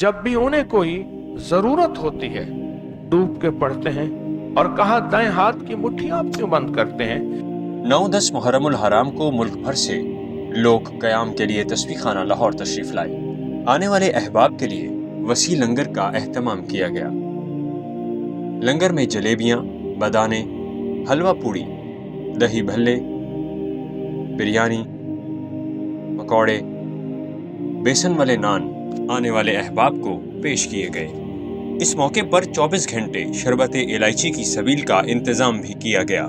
جب بھی انہیں کوئی ضرورت ہوتی ہے ڈوب کے پڑھتے ہیں، اور کہا دائیں ہاتھ کی مٹھی آپ کیوں بند کرتے ہیں؟ 9-10 محرم الحرام کو ملک بھر سے لوگ قیام کے لیے تسبیح خانہ لاہور تشریف لائے۔ آنے والے احباب کے لیے وسیع لنگر کا اہتمام کیا گیا۔ لنگر میں جلیبیاں، بدانے، حلوہ پوڑی، دہی بھلے، بریانی، پکوڑے، بیسن والے نان آنے والے احباب کو پیش کیے گئے۔ اس موقع پر 24 گھنٹے شربت الائچی کی سبیل کا انتظام بھی کیا گیا۔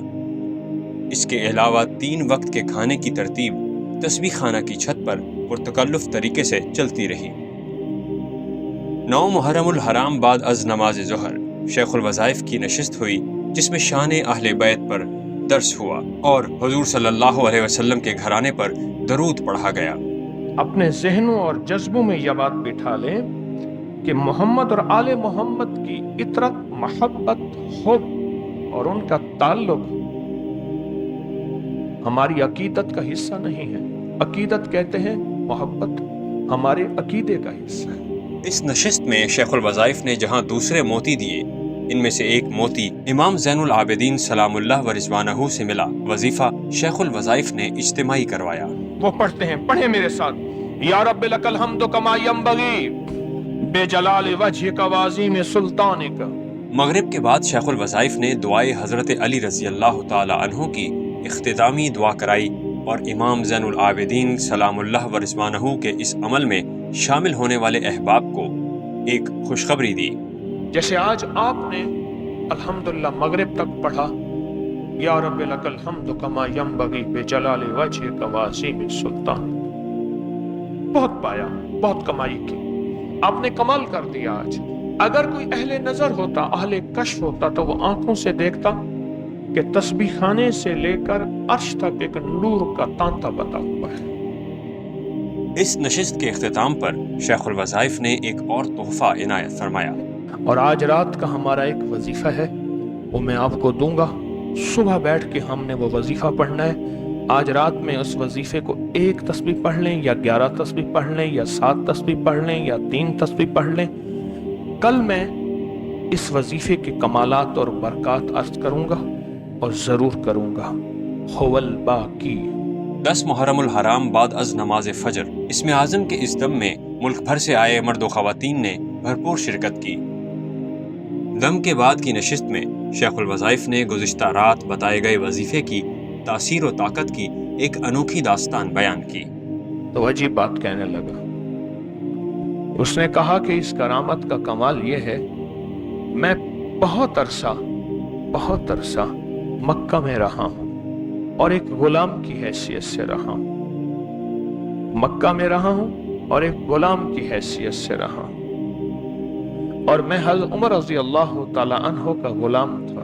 اس کے علاوہ 3 وقت کے کھانے کی ترتیب تسبیح خانہ کی چھت پر پرتکلف طریقے سے چلتی رہی۔ 9 محرم الحرام بعد از نماز ظہر شیخ الوظائف کی نشست ہوئی، جس میں شان اہل بیت پر درس ہوا اور حضور صلی اللہ علیہ وسلم کے گھرانے پر درود پڑھا گیا۔ اپنے ذہنوں اور جذبوں میں یہ بات بٹھا لیں کہ محمد اور آل محمد کی اطرت، محبت، حب اور ان کا تعلق ہماری عقیدت کا حصہ نہیں ہے۔ عقیدت کہتے ہیں محبت ہمارے عقیدے کا حصہ ہے۔ اس نشست میں شیخ الوظائف نے جہاں دوسرے موتی دیے، ان میں سے ایک موتی امام زین العابدین سلام اللہ و رضوانہ سے ملا۔ وظیفہ شیخ الوظائف نے اجتماعی کروایا۔ وہ پڑھتے ہیں، پڑھیں میرے ساتھ، یا رب لک الحمد کما ینبغی بے جلال وجہک و عظیم سلطانک۔ مغرب کے بعد شیخ الوظائف نے دعائے حضرت علی رضی اللہ تعالی عنہ کی اختتامی دعا کرائی اور امام زین العابدین سلام اللہ و رضوانہ کے اس عمل میں شامل ہونے والے احباب کو ایک خوشخبری دی۔ جیسے آج آپ نے الحمدللہ مغرب تک پڑھا، یا رب لک الحمد کما ینبغی بجلال وجہک و عظیم سلطانک، بہت پایا، بہت کمائی کی، آپ نے کمال کر دیا۔ آج اگر کوئی اہل نظر ہوتا، اہل کشف ہوتا، تو وہ آنکھوں سے دیکھتا کہ تسبیح خانے سے لے کر عرش تک ایک نور کا تانتا بتا ہوا ہے۔ اس نشست کے اختتام پر شیخ الوظائف نے ایک اور تحفہ عنایت فرمایا۔ اور آج رات کا ہمارا ایک وظیفہ ہے، وہ میں آپ کو دوں گا۔ صبح بیٹھ کے ہم نے وہ وظیفہ پڑھنا ہے۔ آج رات میں اس وظیفے کو 1 تسبیح پڑھ لیں، یا 11 تسبیح پڑھ لیں، یا 7 تسبیح پڑھ لیں، یا 3 تسبیح پڑھ لیں۔ کل میں اس وظیفے کے کمالات اور برکات عرض کروں گا، اور ضرور کروں گا۔ هو الباقی۔ 10 محرم الحرام بعد از نماز فجر اسم اعظم کے اس دم میں ملک بھر سے آئے مرد و خواتین نے بھرپور شرکت کی۔ دم کے بعد کی نشست میں شیخ الوظائف نے گزشتہ رات بتائے گئے وظیفے کی تاثیر و طاقت کی ایک انوکھی داستان بیان کی۔ تو عجیب بات کہنے لگا۔ اس نے کہا کہ اس کرامت کا کمال یہ ہے، میں بہت عرصہ مکہ میں رہا ہوں اور ایک غلام کی حیثیت سے رہا ہوں۔ مکہ میں رہا ہوں اور ایک غلام کی حیثیت سے رہا ہوں، اور میں حضرت عمر رضی اللہ تعالی عنہ کا غلام تھا۔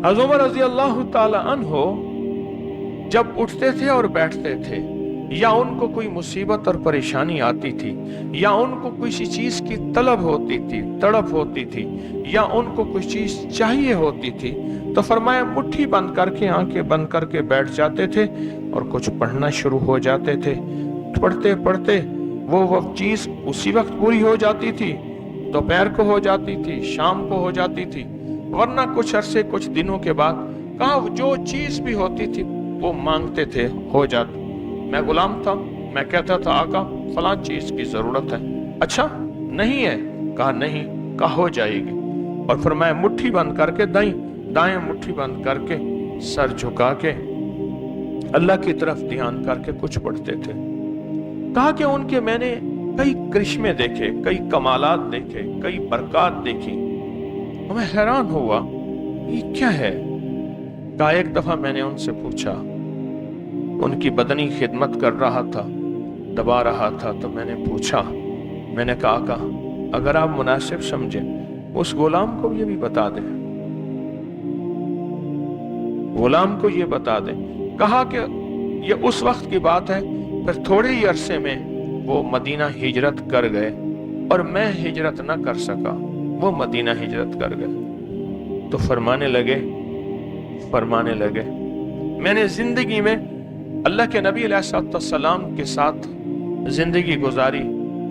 حضرت عمر رضی اللہ تعالی عنہ جب اٹھتے تھے اور بیٹھتے تھے، یا ان کو کوئی مصیبت اور پریشانی آتی تھی، یا ان کو کسی چیز کی طلب ہوتی تھی، تڑپ ہوتی تھی، یا ان کو کچھ چیز چاہیے ہوتی تھی، تو فرمایا مٹھی بند کر کے، آنکھیں بند کر کے بیٹھ جاتے تھے اور کچھ پڑھنا شروع ہو جاتے تھے۔ پڑھتے پڑھتے وہ چیز اسی وقت پوری ہو جاتی تھی، دوپہر کو ہو جاتی تھی، شام کو ہو جاتی تھی، ورنہ کچھ عرصے، کچھ دنوں کے بعد کہاں جو چیز بھی ہوتی تھی وہ مانگتے تھے، ہو جاتی۔ میں غلام تھا، میں کہتا تھا آقا فلاں چیز کی ضرورت ہے، اچھا نہیں ہے، کہا نہیں، کہا ہو جائے گی، اور فرمایا مٹھی بند کر کے، دائیں مٹھی بند کر کے، سر جھکا کے اللہ کی طرف دھیان کر کے کچھ پڑھتے تھے۔ کہا کہ ان کے میں نے کئی کرشمے دیکھے، کئی کمالات دیکھے، کئی برکات دیکھی، اور میں حیران ہوا یہ کیا ہے۔ کہا ایک دفعہ میں نے ان سے پوچھا، ان کی بدنی خدمت کر رہا تھا، دبا رہا تھا، تو میں نے پوچھا، میں نے کہا آقا اگر آپ مناسب سمجھیں اس غلام کو یہ بھی بتا دیں، غلام کو یہ بتا دیں۔ کہا کہ یہ اس وقت کی بات ہے، پھر تھوڑے ہی عرصے میں وہ مدینہ ہجرت کر گئے، اور میں ہجرت نہ کر سکا، وہ مدینہ ہجرت کر گئے۔ تو فرمانے لگے میں نے زندگی میں اللہ کے نبی علیہ السلام کے ساتھ زندگی گزاری،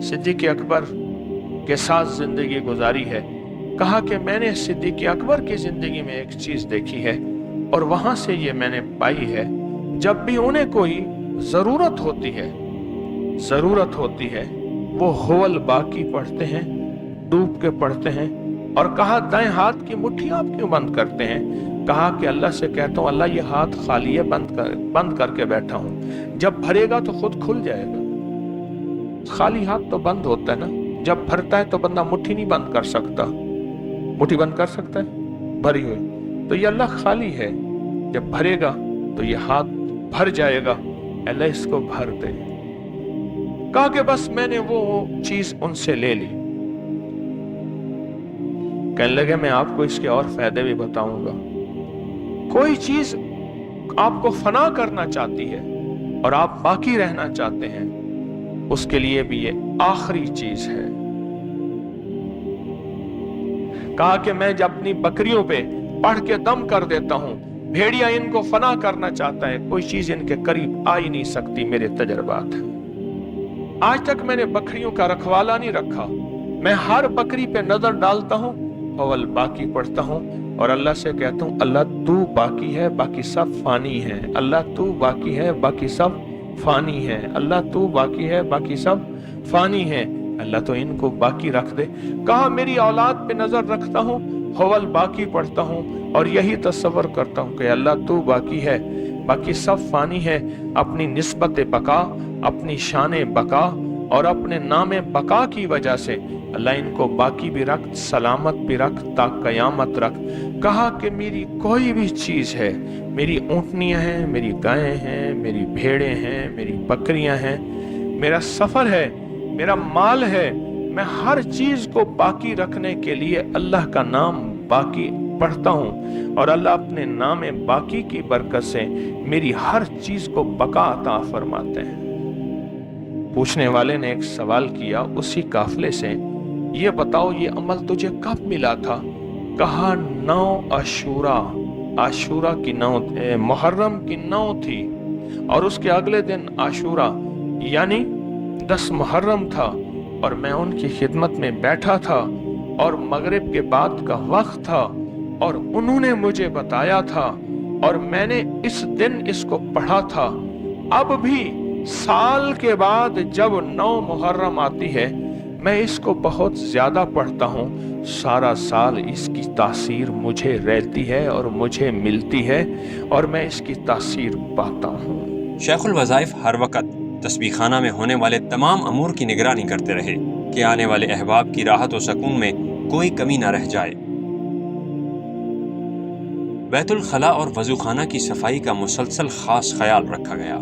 सिद्दीक़ अकबर के साथ जिंदगी गुजारी है। कहा कि मैंने सिद्दीक़ अकबर की जिंदगी में एक चीज देखी है और वहां से ये मैंने पाई है, जब भी उन्हें कोई जरूरत होती है वो हुवल बाकी पढ़ते हैं, डूब के पढ़ते हैं। और कहा दाएं हाथ की मुट्ठी आप क्यों बंद करते हैं? कहा कि अल्लाह से कहता हूँ अल्लाह ये हाथ खाली है, बंद करके बैठा हूँ, जब भरेगा तो खुद खुल जाएगा। खाली हाथ तो बंद होता है ना, जब भरता है तो बंदा मुट्ठी नहीं बंद कर सकता। मुट्ठी बंद कर सकता है भरी हुई, तो ये अल्लाह खाली है, जब भरेगा तो ये हाथ भर जाएगा, अल्लाह इसको भर दे। कहा कि बस मैंने वो चीज उनसे ले ली। कहने लगे मैं आपको इसके और फायदे भी बताऊंगा। कोई चीज आपको फना करना चाहती है और आप बाकी रहना चाहते हैं, उसके लिए भी ये आखिरी चीज है। कहा कि मैं जब अपनी बकरियों पे पढ़ के दम कर देता हूं, भेड़िया इनको फना करना चाहता है, कोई चीज इनके करीब आ ही नहीं सकती, मेरे तजर्बात है। आज तक मैंने बकरियों का रखवाला नहीं रखा, मैं हर बकरी पे नजर डालता हूं, अव्वल बाकी पढ़ता हूं और अल्लाह से कहता हूं अल्लाह तू बाकी है, बाकी सब फानी है। अल्लाह तू बाकी है, बाकी सब फानी है। अल्लाह तू बाकी है, बाकी सब फानी है। अल्लाह तो इनको बाकी रख दे। कहा मेरी औलाद पे नजर रखता हूँ, हवल बाकी पढ़ता हूँ और यही तस्वर करता हूँ कि अल्लाह तू बाकी है, बाकी सब फानी है। अपनी निस्बत बका, अपनी शान बका और अपने नाम बका की वजह से अल्लाह इनको बाकी भी रख, सलामत भी रख, ता कयामत रख। कहा कि मेरी कोई भी चीज है, मेरी ऊँटनियाँ हैं, मेरी गायें हैं, मेरी भेड़ें हैं, मेरी बकरियां हैं, मेरा सफर है, मेरा माल है, मैं हर चीज को बाकी रखने के लिए अल्लाह का नाम बाकी पढ़ता हूँ और अल्लाह अपने नाम बाकी की बरकत से मेरी हर चीज को बका अता फरमाते हैं। पूछने वाले ने एक सवाल किया उसी काफले से, ये बताओ ये अमल तुझे कब मिला था? कहा 9 अशूरा, आशूरा की 9 मुहर्रम की 9 थी और उसके अगले दिन आशूरा यानी 10 मुहर्रम था और मैं उनकी खिदमत में बैठा था और मगरिब के बाद का वक्त था और उन्होंने मुझे बताया था और मैंने इस दिन इसको पढ़ा था। अब भी साल के बाद जब 9 मुहर्रम आती है मैं इसको बहुत ज्यादा पढ़ता हूँ, सारा साल इसकी तासीर मुझे रहती है और मुझे मिलती है और मैं इसकी तासीर पाता हूँ। शेखुल वज़ाइफ हर वक्त तस्बीह खाना में होने वाले तमाम अमूर की निगरानी करते रहे कि आने वाले अहबाब की राहत और सकून में कोई कमी न रह जाए। बैतुल खला और वजू खाना की सफाई का मुसलसल खास ख्याल रखा गया।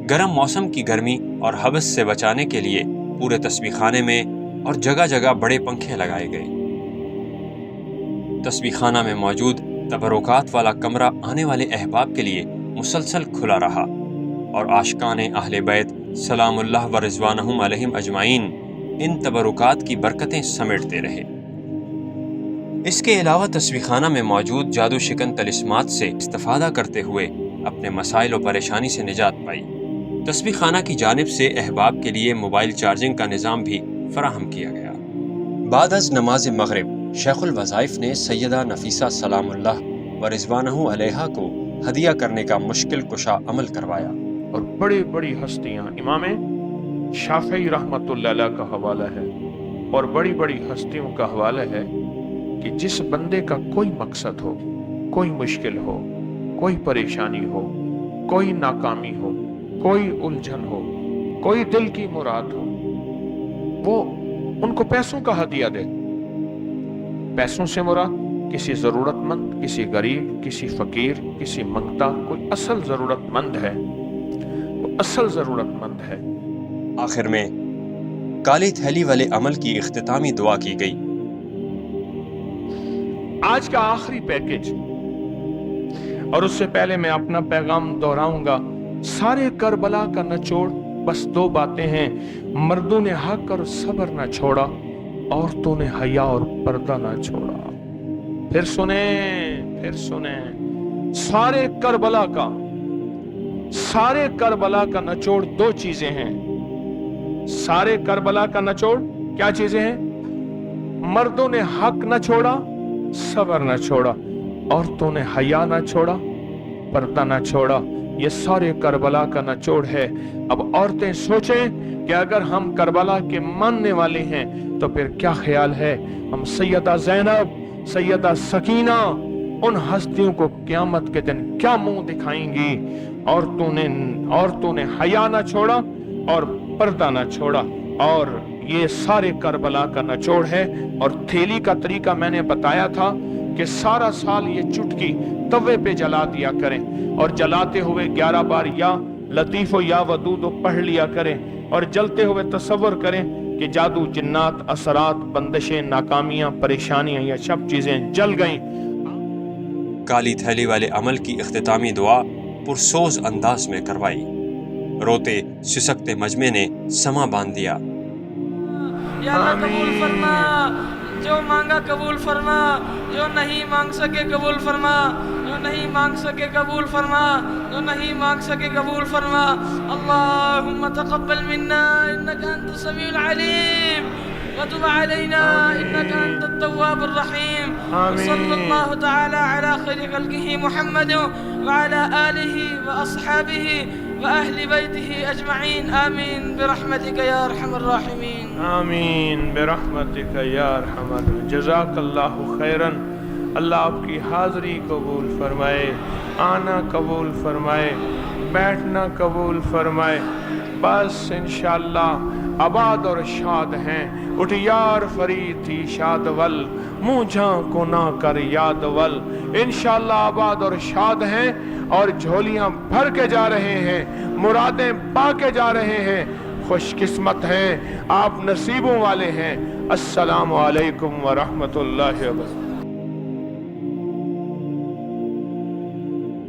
गर्म मौसम की गर्मी और हवस से बचाने के लिए पूरे तस्बीह खाने में और जगह जगह बड़े पंखे लगाए गए। तस्बीह खाना में मौजूद तबरुकात वाला कमरा आने वाले अहबाब के लिए मुसलसल खुला रहा और आशिकाने अहले बैत सलामुल्लाह व रिज़वानहुम अलैहिम अजमाइन इन तबरुकात की बरकतें समेटते रहे। इसके अलावा तस्बीह खाना में मौजूद जादू शिकन तलिस्मात से इस्तिफादा करते हुए अपने मसाइल और परेशानी से निजात पाई। तस्बीह खाना की जानिब से अहबाब के लिए मोबाइल चार्जिंग का निज़ाम भी फराहम किया गया। बाद अज़ नमाज मगरिब शेखुल वज़ाइफ ने सैयदा नफीसा सलामुल्लाह व रिज़वानहु अलैहा को हदिया करने का मुश्किल कुशा अमल करवाया और बड़ी बड़ी हस्तियां, इमाम शाफी रहमतुल्लाह अलैह का हवाला है और बड़ी बड़ी हस्तियों का हवाला है कि जिस बंदे का कोई मकसद हो, कोई मुश्किल हो, कोई परेशानी हो, कोई नाकामी हो, कोई उलझन हो, कोई दिल की मुराद हो, वो उनको पैसों का हदिया दे। पैसों से मुराद किसी जरूरतमंद, किसी गरीब, किसी फकीर, किसी मंगता, कोई असल जरूरतमंद है, वो असल जरूरतमंद है। आखिर में काली थैली वाले अमल की इख्तितामी दुआ की गई। आज का आखिरी पैकेज, और उससे पहले मैं अपना पैगाम दोहराऊंगा। सारे करबला का निचोड़ बस 2 बातें हैं, मर्दों ने हक और सब्र न छोड़ा, औरतों ने हया और पर्दा न छोड़ा। फिर सुने, फिर सुने, सारे करबला का निचोड़ 2 चीजें हैं। सारे करबला का निचोड़ क्या चीजें हैं? मर्दों ने हक न छोड़ा, सबर न छोड़ा, औरतों ने हया न छोड़ा, पर्दा न छोड़ा। ये सारे करबला का निचोड़ है। अब औरतें सोचें कि अगर हम करबला के मानने वाले हैं तो फिर क्या ख्याल है हम सैयदा ज़ैनब, सैयदा सकीना, उन हस्तियों को क़यामत के दिन क्या मुंह दिखाएंगी? औरतों ने हया न छोड़ा और पर्दा न छोड़ा। और ये सारे करबला का निचोड़ है। और थैली का तरीका मैंने बताया था कि सारा साल ये चुटकी तवे पे जला दिया करें और जलाते हुए 11 बार या लतीफ़ो या वदूदो पढ़ लिया करें और जलते हुए तसव्वुर करें कि जादू, जिन्नात, असरात, बंदिशें, नाकामियां, परेशानियां, ये सब चीजें जल गईं। काली थैली वाले अमल की इख्तितामी दुआ पुरसोज अंदाज में करवाई। रोते सिसकते मजमे ने समा बांध दिया। या अल्लाह कबूल फरमा, जो मांगा कबूल फरमा, जो नहीं मांग सके कबूल फरमा, जो नहीं मांग सके कबूल फरमा, जो नहीं मांग सके कबूल फरमा। अल्लाहुम्मा तक़ब्बल मिन्ना इन्नका अंतस समीउल अलीम व तुब अलैना इन्नका अंतत तव्वाबुर रहीम। सल्लल्लाहु तआला अला खैरि खल्क़िही मुहम्मद व अला आलिही व अस्हाबिही व अहली बैतिही अजमईन। आमीन बिरहमतिका या अरहमर राहिमीन। आमीन बिरहमतिका या अरहमर। जज़ाकल्लाहु खैरन। अल्लाह आपकी हाज़री कबूल फरमाए, आना कबूल फरमाए, बैठना कबूल फरमाए। बस इंशाअल्लाह आबाद और शाद हैं। उठ यार फरीद थी शादवल, मुँह झांको ना कर यादवल। इंशाअल्लाह आबाद और शाद हैं और झोलियां भर के जा रहे हैं, मुरादें पा के जा रहे हैं। खुशकिस्मत हैं आप, नसीबों वाले हैं। अस्सलामु अलैकुम व रहमतुल्लाहि व बरकातहू।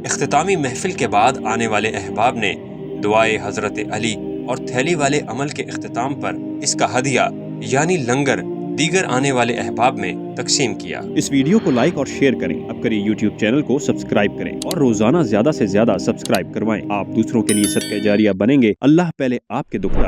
इख्तितामी महफिल के बाद आने वाले अहबाब ने दुआए हजरत अली और थैली वाले अमल के इख्तिताम पर इसका हदिया यानी लंगर दीगर आने वाले अहबाब में तकसीम किया। इस वीडियो को लाइक और शेयर करें। अब करें यूट्यूब चैनल को सब्सक्राइब करें और रोजाना ज्यादा से ज्यादा सब्सक्राइब करवाएं। आप दूसरों के लिए सदका जारिया बनेंगे। अल्लाह पहले आपके दुख टाले।